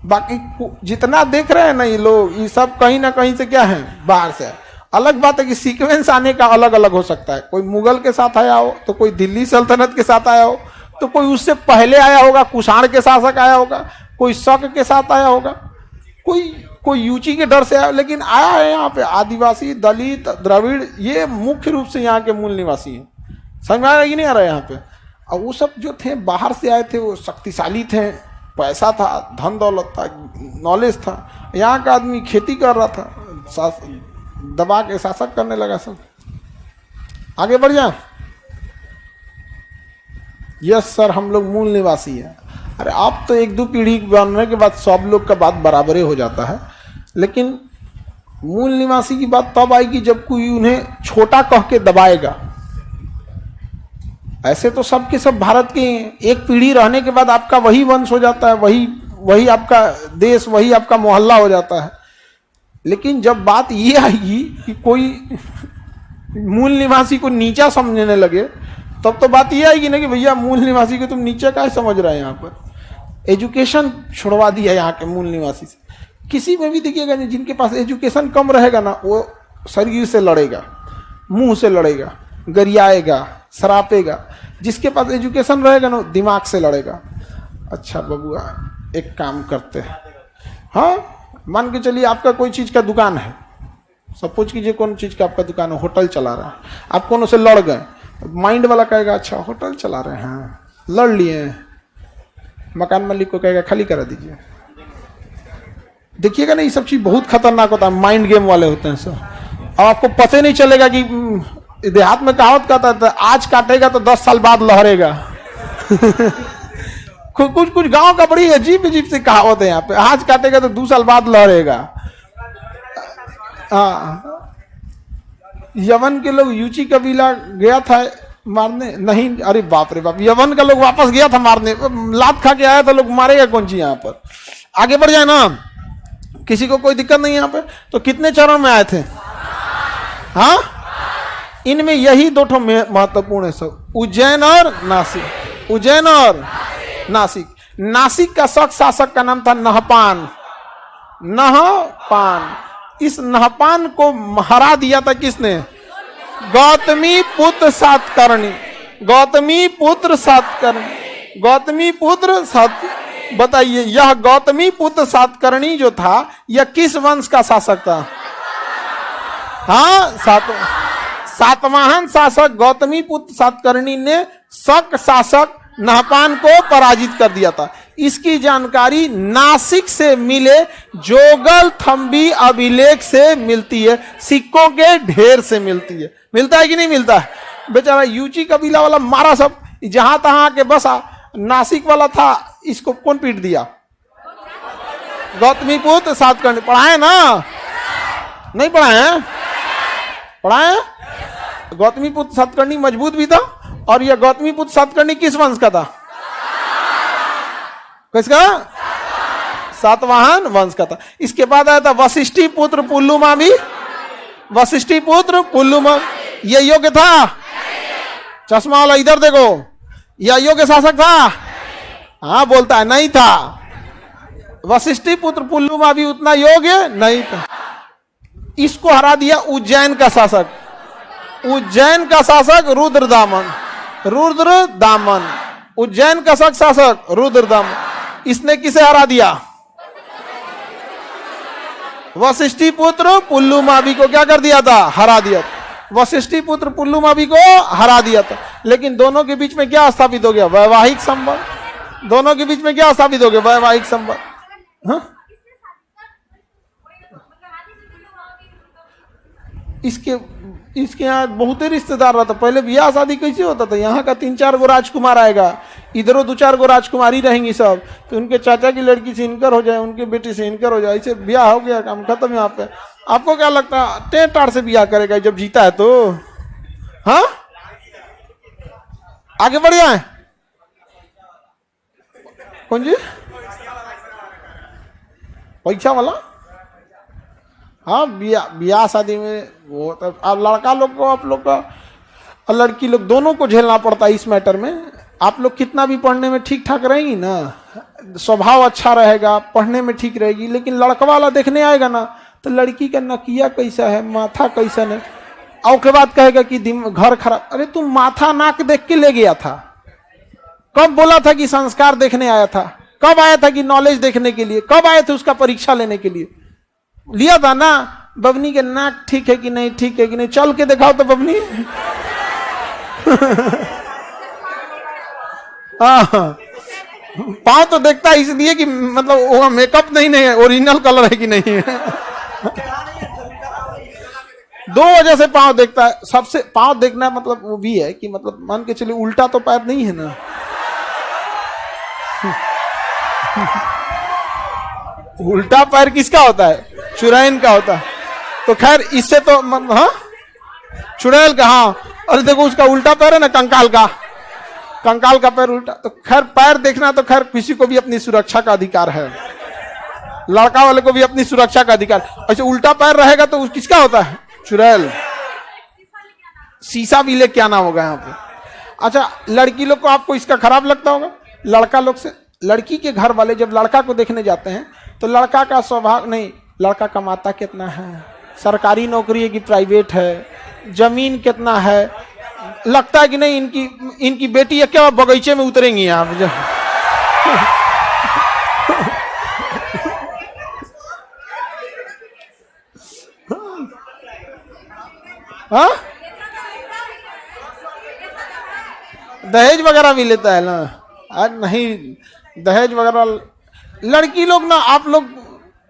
बाकी जितना देख रहे हैं ना ये लोग, ये सब कहीं ना कहीं से क्या है? बाहर से। अलग बात है कि सीक्वेंस आने का अलग अलग हो सकता है। कोई मुगल के साथ आया हो, तो कोई दिल्ली सल्तनत के साथ आया हो, तो कोई उससे पहले आया होगा, कुषाण के शासक आया होगा, कोई शक के साथ आया होगा, कोई यूची के डर से आया, लेकिन आया है यहाँ पे आदिवासी, दलित, द्रविड़, ये मुख्य रूप से यहाँ के मूल निवासी हैं। समझ में आ रहा है कि नहीं आ रहा है यहाँ पे? और वो सब जो थे बाहर से आए थे, वो शक्तिशाली थे, पैसा था, धन दौलत था, नॉलेज था। यहाँ का आदमी खेती कर रहा था, दबा के शासक करने लगा सब। आगे बढ़ जाए। यस सर, हम लोग मूल निवासी हैं। अरे आप तो एक दो पीढ़ी बनने के बाद सब लोग का बात बराबर हो जाता है, लेकिन मूल निवासी की बात तब आएगी जब कोई उन्हें छोटा कह के दबाएगा। ऐसे तो सब के सब भारत के एक पीढ़ी रहने के बाद आपका वही वंश हो जाता है, वही आपका देश, वही आपका मोहल्ला हो जाता है। लेकिन जब बात ये आएगी कि कोई मूल निवासी को नीचा समझने लगे, तब तो बात ये आएगी ना कि भैया मूल निवासी को तुम नीचे क्या समझ रहे हैं यहाँ पर। एजुकेशन छुड़वा दिया यहाँ के मूल निवासी से। किसी में भी देखिएगा नहीं, जिनके पास एजुकेशन कम रहेगा ना वो शरीर से लड़ेगा, मुंह से लड़ेगा, गरियाएगा, सरापेगा। जिसके पास एजुकेशन रहेगा ना दिमाग से लड़ेगा। अच्छा बबुआ एक काम करते हैं, हाँ मान के चलिए आपका कोई चीज का दुकान है, सपोज कीजिए कौन चीज का आपका दुकान है, होटल चला रहा है, आप कौन से लड़ गए, माइंड वाला कहेगा अच्छा होटल चला रहे हैं, लड़ लिए, मकान मालिक को कहेगा खाली करा दीजिए। देखिएगा ना ये सब चीज बहुत खतरनाक होता है, माइंड गेम वाले होते हैं सर। और आपको पता नहीं चलेगा कि देहात में कहावत कहता है आज काटेगा तो 10 साल बाद लहरेगा। कुछ गांव का बड़ी अजीब अजीब सी कहावत है यहाँ पे, आज काटेगा तो 2 साल बाद लहरेगा। यवन के लोग यूची कबीला गया था मारने, नहीं अरे बाप रे बाप, यवन का लोग वापस गया था मारने, लात खा के आया था, लोग मारेगा कौन सी यहाँ पर। आगे बढ़ जाए ना, किसी को कोई दिक्कत नहीं यहाँ पे। तो कितने चरण में आए थे? हाँ इनमें यही दो ठो महत्वपूर्ण है सब, उज्जैन और नासिक। उज्जैन और नासिक। नासिक का शासक का नाम था नहपान। नहपान, इस नहपान को हरा दिया था किसने? गौतमी पुत्र सातकर्णी। गौतमी पुत्र सातकर्णी, गौतमी पुत्र सात। बताइए यह गौतमी पुत्र सातकर्णी जो था यह किस वंश का शासक था? हाँ सातवाहन शासक गौतमी पुत्र सातकर्णी ने शक शासक नहपान को पराजित कर दिया था। इसकी जानकारी नासिक से मिले जोगल थंबी अभिलेख से मिलती है, सिक्कों के ढेर से मिलती है। मिलता है कि नहीं मिलता है? बेचारा यूची कबीला वाला मारा सब, जहां तहां के बसा। नासिक वाला था, इसको कौन पीट दिया? गौतमी पुत्र सातकर्णी। पढ़ाए ना? नहीं पढ़ाए? पढ़ाए। गौतमी पुत्र सातकर्णी मजबूत भी था। और यह गौतमी पुत्र सातकर्णी किस वंश का था? किसका? सातवाहन वंश का था। इसके बाद आया था वशिष्ठी पुत्र पुल्लुमावी। वशिष्ठी पुत्र पुल्लुमावी ये योग्य था? चश्मा वाला इधर देखो, यह योग्य शासक था? हाँ बोलता है नहीं था। वशिष्ठी पुत्र पुल्लुमावी उतना योग्य नहीं था। इसको हरा दिया उज्जैन का शासक। उज्जैन का शासक रुद्रदामन। रुद्रदामन उज्जैन का शासक रुद्रदामन। इसने किसे हरा दिया? वशिष्ठी पुत्र पुल्लुमावी को क्या कर दिया था? हरा दिया। वशिष्ठी पुत्र पुल्लुमावी को हरा दिया था। लेकिन दोनों के बीच में क्या स्थापित हो गया? वैवाहिक संबंध। दोनों के बीच में क्या स्थापित हो गया? वैवाहिक संबंध। हाँ? इसके यहाँ बहुत ही रिश्तेदार रहता। पहले ब्याह शादी कैसे होता था? यहाँ का 3-4 गो राजकुमार आएगा, इधरों 2-4 गो राजकुमारी रहेंगी सब, तो उनके चाचा की लड़की से इनकर हो जाए, उनके बेटी से इनकर हो जाए, ऐसे ब्याह हो गया, काम खत्म। यहाँ पे आपको क्या लगता है टेंटार से ब्याह करेगा जब जीता है तो? हाँ आगे बढ़ जाए। कौन जी? परीक्षा वाला? हाँ ब्याह शादी में वो तब अब लड़का लोग को, आप लोग का और लड़की लोग दोनों को झेलना पड़ता है इस मैटर में। आप लोग कितना भी पढ़ने में ठीक ठाक रहेंगी ना, स्वभाव अच्छा रहेगा, पढ़ने में ठीक रहेगी, लेकिन लड़का वाला देखने आएगा ना तो लड़की का नकिया कैसा है, माथा कैसा है, और उसके बाद कहेगा कि घर खराब। अरे तुम माथा नाक देख के ले गया था? कब बोला था कि संस्कार देखने आया था? कब आया था कि नॉलेज देखने के लिए? कब आए थे उसका परीक्षा लेने के लिए? लिया था ना बबनी के नाक ठीक है कि नहीं, ठीक है कि नहीं, चल के दिखाओ तो बबनी। पाँव तो देखता है इसलिए कि मतलब वो मेकअप नहीं है, ओरिजिनल कलर है कि नहीं है। 2 वजह से पाँव देखता है। सबसे पाँव देखना मतलब वो भी है कि मतलब मान के चलिए उल्टा तो पैर नहीं है ना। उल्टा पैर किसका होता है? चुड़ैल का होता है। तो खैर इससे तो हाँ चुड़ैल का। हाँ अरे देखो उसका उल्टा पैर है ना, कंकाल का, कंकाल का पैर उल्टा। तो खैर पैर देखना तो खैर किसी को भी अपनी सुरक्षा का अधिकार है, लड़का वाले को भी अपनी सुरक्षा का अधिकार। ऐसे उल्टा पैर रहेगा तो किसका होता है? चुड़ैल। शीशा भी ले क्या नाम होगा यहाँ पे। अच्छा लड़की लोग को आपको इसका खराब लगता होगा, लड़का लोग से लड़की के घर वाले जब लड़का को देखने जाते हैं तो लड़का का स्वभाव नहीं, लड़का कमाता कितना है, सरकारी नौकरी है कि प्राइवेट है, जमीन कितना है, लगता है कि नहीं इनकी बेटी है क्या बगीचे में उतरेंगी यहाँ पे। हाँ दहेज वगैरह भी लेता है ना, आज नहीं दहेज वगैरह लड़की लोग ना, आप लोग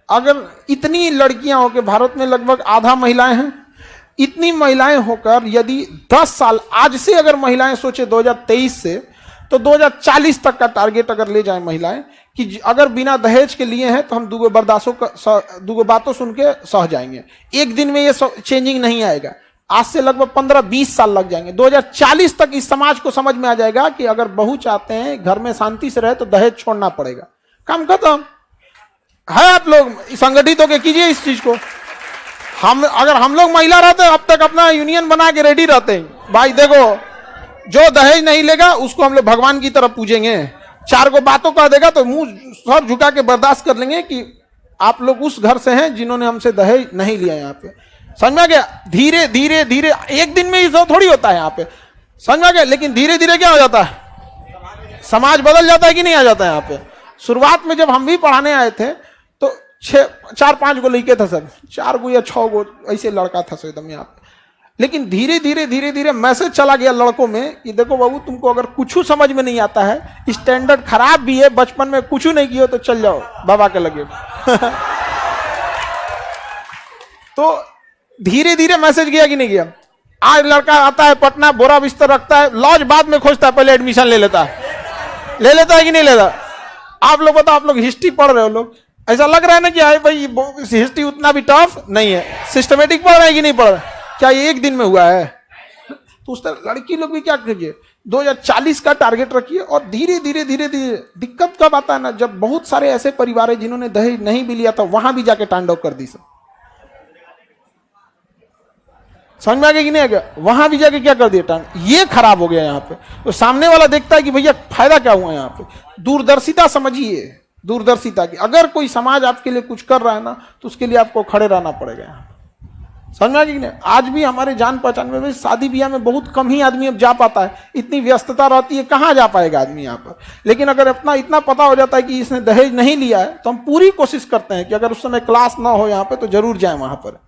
अगर इतनी लड़कियां हो के भारत में लगभग आधा महिलाएं हैं, इतनी महिलाएं होकर यदि 10 साल आज से अगर महिलाएं सोचे 2023 से, तो 2040 तक का टारगेट अगर ले जाएं महिलाएं कि अगर बिना दहेज के लिए हैं तो हम दूगो बातों सुन के सह जाएंगे। एक दिन में ये चेंजिंग नहीं आएगा, आज से लगभग 15-20 साल लग जाएंगे। 2040 तक इस समाज को समझ में आ जाएगा कि अगर बहू चाहते हैं घर में शांति से रहे तो दहेज छोड़ना पड़ेगा। काम खत्म है। आप लोग संगठित होकर कीजिए इस चीज को। अगर हम लोग महिला रहते अब तक अपना यूनियन बना के रेडी रहते हैं। भाई देखो, जो दहेज नहीं लेगा उसको हम लोग भगवान की तरफ पूजेंगे, 4 को बातों कर देगा तो मुंह सर झुका के बर्दाश्त कर लेंगे कि आप लोग उस घर से हैं जिन्होंने हमसे दहेज नहीं लिया। यहाँ पे समझ में आ गया? धीरे धीरे धीरे एक दिन में ही सब थोड़ी होता है यहाँ पे, समझ में आ गया? लेकिन धीरे धीरे क्या हो जाता है, समाज बदल जाता है कि नहीं आ जाता है यहाँ पे। शुरुआत में जब हम भी पढ़ाने आए थे तो 4-5 गो लड़के था सर, 4 गो या 6 गो ऐसे लड़का था सर एकदम यहाँ पे। लेकिन धीरे धीरे मैसेज चला गया लड़कों में कि देखो बाबू, तुमको अगर कुछ समझ में नहीं आता है, स्टैंडर्ड खराब भी है, बचपन में कुछ नहीं किया तो चल जाओ बाबा के लगे। तो धीरे धीरे मैसेज गया कि नहीं गया? आज लड़का आता है पटना, बोरा बिस्तर रखता है, लॉज बाद में खोजता है, पहले एडमिशन ले लेता है कि नहीं लेता? आप लोग बताओ, आप लोग हिस्ट्री पढ़ रहे हो, लोग ऐसा लग रहा है ना कि अरे भाई हिस्ट्री उतना भी टफ नहीं है, सिस्टमेटिक पढ़ रहे हैं कि नहीं पढ़ रहे? क्या ये एक दिन में हुआ है? तो उस तरह लड़की लोग भी क्या कीजिए, 2040 का टारगेट रखिए। और धीरे धीरे दिक्कत कब आता है ना, जब बहुत सारे ऐसे परिवार है जिन्होंने दहेज नहीं भी लिया था, वहां भी जाके तांडव कर दी सब। समझ में आ गया कि नहीं आ गया? वहां भी जाके क्या कर दिया, टांग ये खराब हो गया यहाँ पे। तो सामने वाला देखता है कि भैया फायदा क्या हुआ यहाँ पे। दूरदर्शिता समझिए, दूरदर्शिता की। अगर कोई समाज आपके लिए कुछ कर रहा है ना तो उसके लिए आपको खड़े रहना पड़ेगा यहाँ। समझ में आ गया कि नहीं? आज भी हमारे जान पहचान में शादी ब्याह में बहुत कम ही आदमी अब जा पाता है, इतनी व्यस्तता रहती है, कहाँ जा पाएगा आदमी यहाँ पर। लेकिन अगर अपना इतना पता हो जाता है कि इसने दहेज नहीं लिया है तो हम पूरी कोशिश करते हैं कि अगर उस समय क्लास ना हो यहाँ पे तो जरूर जाए वहां पर।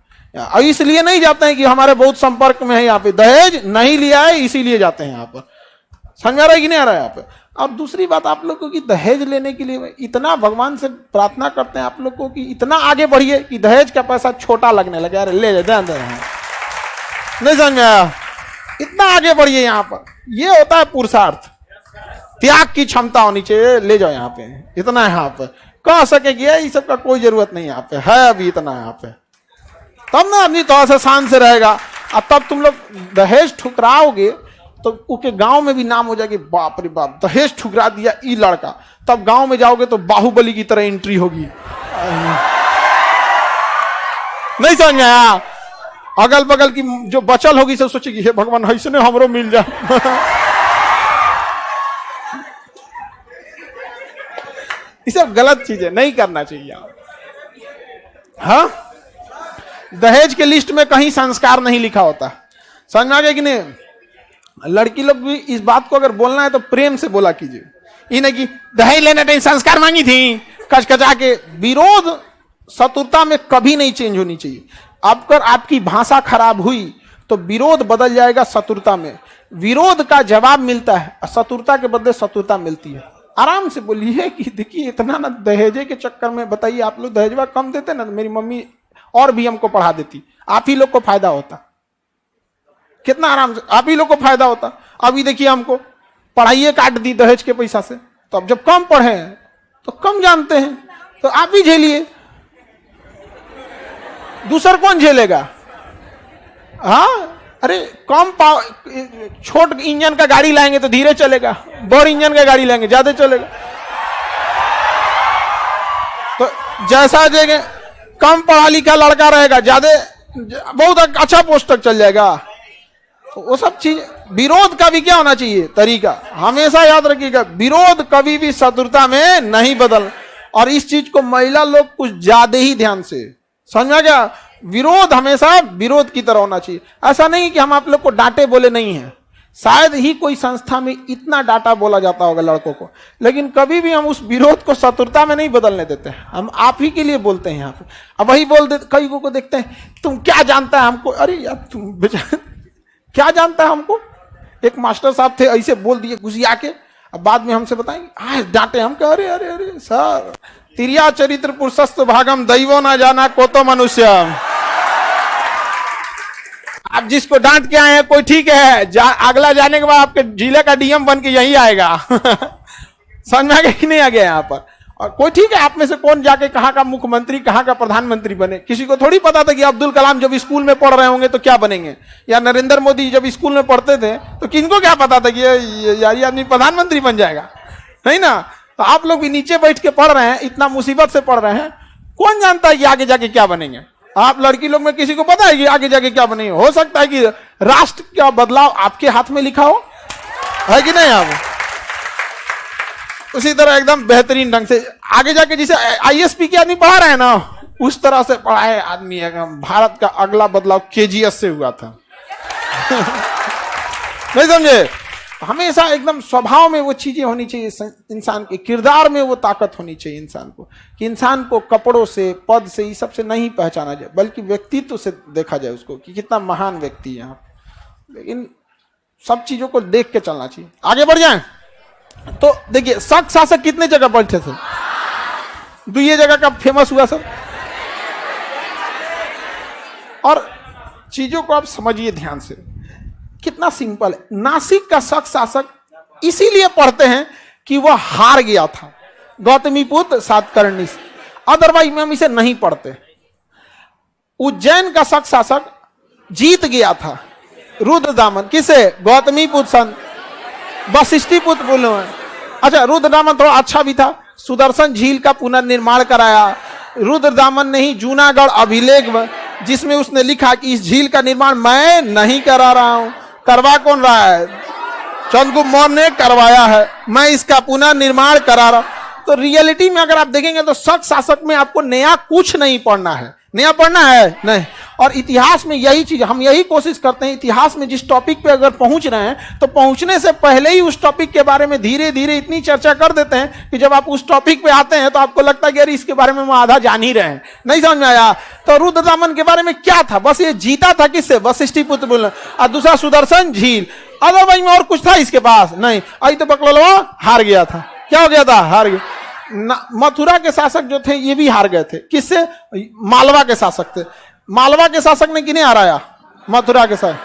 इसलिए नहीं जाते हैं कि हमारे बहुत संपर्क में है यहाँ पे, दहेज नहीं लिया है इसीलिए जाते हैं यहाँ पर। समझ आ रहा है कि नहीं आ रहा है यहाँ पे? और दूसरी बात, आप लोगों की दहेज लेने के लिए इतना भगवान से प्रार्थना करते हैं आप लोग को कि इतना आगे बढ़िए कि दहेज का पैसा छोटा लगने लगे। अरे ले ध्यान दे, नहीं समझ में आया? इतना आगे बढ़िए यहाँ पर। ये होता है पुरुषार्थ, त्याग की क्षमता होनी चाहिए। ले जाओ यहाँ पे, इतना है यहाँ पे, कह सके कि ये सब का कोई जरूरत नहीं यहाँ पे है, अभी इतना यहाँ पे, तब ना आदमी थोड़ा सा शान से रहेगा। अब तब तुम लोग दहेज ठुकराओगे तो उनके गांव में भी नाम हो जाएगी, बाप रे बाप दहेज ठुकरा दिया ई लड़का। तब गांव में जाओगे तो बाहुबली की तरह एंट्री होगी। नहीं समझ में आया? अगल बगल की जो बचल होगी सब सोचेगी हे भगवान ऐसने हमरो मिल जाए। ये सब गलत चीजें नहीं करना चाहिए। हाँ, दहेज के लिस्ट में कहीं संस्कार नहीं लिखा होता। समझ में आ गया कि नहीं? लड़की लोग भी इस बात को अगर बोलना है तो प्रेम से बोला कीजिए, ये नहीं कि दहेज लेने टाइम संस्कार मांगी थी कचकचा के। विरोध शत्रुता में कभी नहीं चेंज होनी चाहिए। अगर आपकी भाषा खराब हुई तो विरोध बदल जाएगा शत्रुता में। विरोध का जवाब मिलता है, शत्रुता के बदले शत्रुता मिलती है। आराम से बोलिए कि देखिए इतना ना दहेजे के चक्कर में, बताइए आप लोग दहेजवा कम देते ना, मेरी मम्मी और भी हमको पढ़ा देती, आप ही लोग को फायदा होता। कितना आराम से आप ही लोग को फायदा होता। अभी देखिए हमको पढ़ाइए काट दी दहेज के पैसा से, तो अब जब कम पढ़े हैं तो कम जानते हैं, तो आप ही झेलिए, दूसर कौन झेलेगा? हाँ, अरे कम छोट इंजन का गाड़ी लाएंगे तो धीरे चलेगा, बड़ इंजन का गाड़ी लाएंगे ज्यादा चलेगा। तो जैसा जगह कम पढ़ा लिखा लड़का रहेगा ज्यादा बहुत अच्छा पोस्ट तक चल जाएगा। तो वो सब चीज विरोध का भी क्या होना चाहिए तरीका, हमेशा याद रखिएगा, विरोध कभी भी शत्रुता में नहीं बदल। और इस चीज को महिला लोग कुछ ज्यादा ही ध्यान से समझ में गया, विरोध हमेशा विरोध की तरह होना चाहिए। ऐसा नहीं कि हम आप लोग को डांटे बोले नहीं है, शायद ही कोई संस्था में इतना डांटा बोला जाता होगा लड़कों को, लेकिन कभी भी हम उस विरोध को शत्रुता में नहीं बदलने देते हैं। हम आप ही के लिए बोलते हैं यहाँ पे। अब वही बोल देते, कई को देखते हैं तुम क्या जानता है हमको, अरे यार तुम क्या जानता है हमको। एक मास्टर साहब थे, ऐसे बोल दिए गुजिया के, अब बाद में हमसे बताएंगे आज डांटे हम, कह अरे अरे अरे सर, तिरिया चरित्र पुरुषस्थ भागम दैवो ना जाना को तो मनुष्य। आप जिसको डांट के आए हैं कोई ठीक है, अगला जाने के बाद आपके जिले का डीएम बन के यही आएगा। समझ में आ गया कि नहीं आ गया यहाँ पर। और कोई ठीक है, आप में से कौन जाके कहाँ का मुख्यमंत्री कहाँ का प्रधानमंत्री बने, किसी को थोड़ी पता था कि अब्दुल कलाम जब स्कूल में पढ़ रहे होंगे तो क्या बनेंगे, या नरेंद्र मोदी जब स्कूल में पढ़ते थे तो किनको क्या पता था कि ये आदमी प्रधानमंत्री बन जाएगा, नहीं ना। तो आप लोग भी नीचे बैठ के पढ़ रहे हैं, इतना मुसीबत से पढ़ रहे हैं, कौन जानता है कि आगे जाके क्या बनेंगे। आप लड़की लोग में किसी को पता है कि आगे जाके क्या बनेंगे। हो सकता है कि राष्ट्र का बदलाव आपके हाथ में लिखा हो, है कि नहीं। आप उसी तरह एकदम बेहतरीन ढंग से आगे जाके जिसे आईएसपी के आदमी पढ़ा रहे हैं ना, उस तरह से पढ़ाए आदमी। एकदम भारत का अगला बदलाव केजीएस से हुआ था। नहीं समझे, हमेशा एकदम स्वभाव में वो चीजें होनी चाहिए, इंसान के किरदार में वो ताकत होनी चाहिए इंसान को, कि इंसान को कपड़ों से पद से ये सब से नहीं पहचाना जाए, बल्कि व्यक्तित्व से देखा जाए उसको कि कितना महान व्यक्ति है यहाँ। लेकिन सब चीजों को देख के चलना चाहिए। आगे बढ़ जाए तो देखिए, शक शासक कितने जगह बैठे थे, दुई जगह का फेमस हुआ सर। और चीजों को आप समझिए ध्यान से, कितना सिंपल है। नासिक का शक शासक इसीलिए पढ़ते हैं कि वह हार गया था गौतमीपुत्र सातकर्णी से, अदरवाइज हम इसे नहीं पढ़ते। उज्जैन का शक शासक जीत गया था रुद्रदामन, किसे, गौतमीपुत्र संत वशिष्ठी पुत्र बोलो। अच्छा, रुद्रदामन थोड़ा अच्छा भी था, सुदर्शन झील का पुनर्निर्माण कराया। रुद्रदामन ने ही जूनागढ़ अभिलेख जिसमें उसने लिखा कि इस झील का निर्माण मैं नहीं करा रहा हूं, करवा कौन रहा है, चंद्रगुप्त मौर्य ने करवाया है, मैं इसका पुनर्निर्माण करा रहा हूं। तो रियलिटी में अगर आप देखेंगे तो शक शासक में आपको नया कुछ नहीं पढ़ना है, नया पढ़ना है नहीं। और इतिहास में यही चीज, हम यही कोशिश करते हैं, इतिहास में जिस टॉपिक पे अगर पहुंच रहे हैं तो पहुंचने से पहले ही उस टॉपिक के बारे में धीरे धीरे इतनी चर्चा कर देते हैं कि जब आप उस टॉपिक पे आते हैं तो आपको लगता है कि अरे इसके बारे में हम आधा जान ही रहे हैं, नहीं समझ में आया। तो रुद्रदामन के बारे में क्या था, बस ये जीता था किससे, वशिष्ठी पुत्र बोलना, और दूसरा सुदर्शन झील, अदरवाइज में और कुछ था इसके पास नहीं। आई तो बकलवा हार गया था, क्या हो गया था, हार गया। मथुरा के शासक जो थे ये भी हार गए थे, किससे, मालवा के शासक थे। मालवा के शासक ने किन्हें हराया, मथुरा के शासक,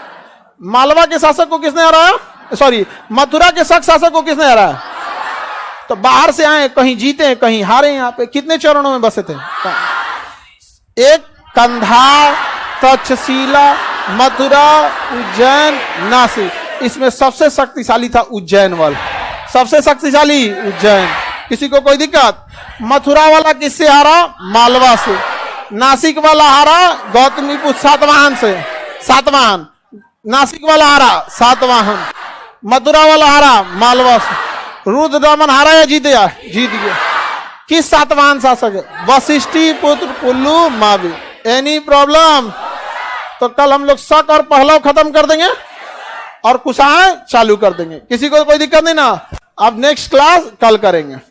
मालवा के शासक को किसने हराया, सॉरी मथुरा के शासक को किसने हराया। तो बाहर से आए, कहीं जीते कहीं हारे। यहाँ पे कितने चरणों में बसे थे, एक कंधार, तक्षशिला, मथुरा, उज्जैन, नासिक। इसमें सबसे शक्तिशाली था उज्जैन वाला, सबसे शक्तिशाली उज्जैन। किसी को कोई दिक्कत, मथुरा वाला किससे हारा, मालवा से। नासिक वाला हारा गौतमीपुत्र सातवाहन से, सातवाहन। नासिक वाला हारा सातवाहन, मथुरा वाला हारा मालवा से। रुद्रदामन हारा या जीत गया, जीत गया। किस सातवाहन शासक है, वशिष्ठी पुत्र पुल्लू मावी। Any problem. तो कल हम लोग शक और पहलव खत्म कर देंगे और कुशाएं चालू कर देंगे। किसी को कोई दिक्कत नहीं ना। अब नेक्स्ट क्लास कल करेंगे।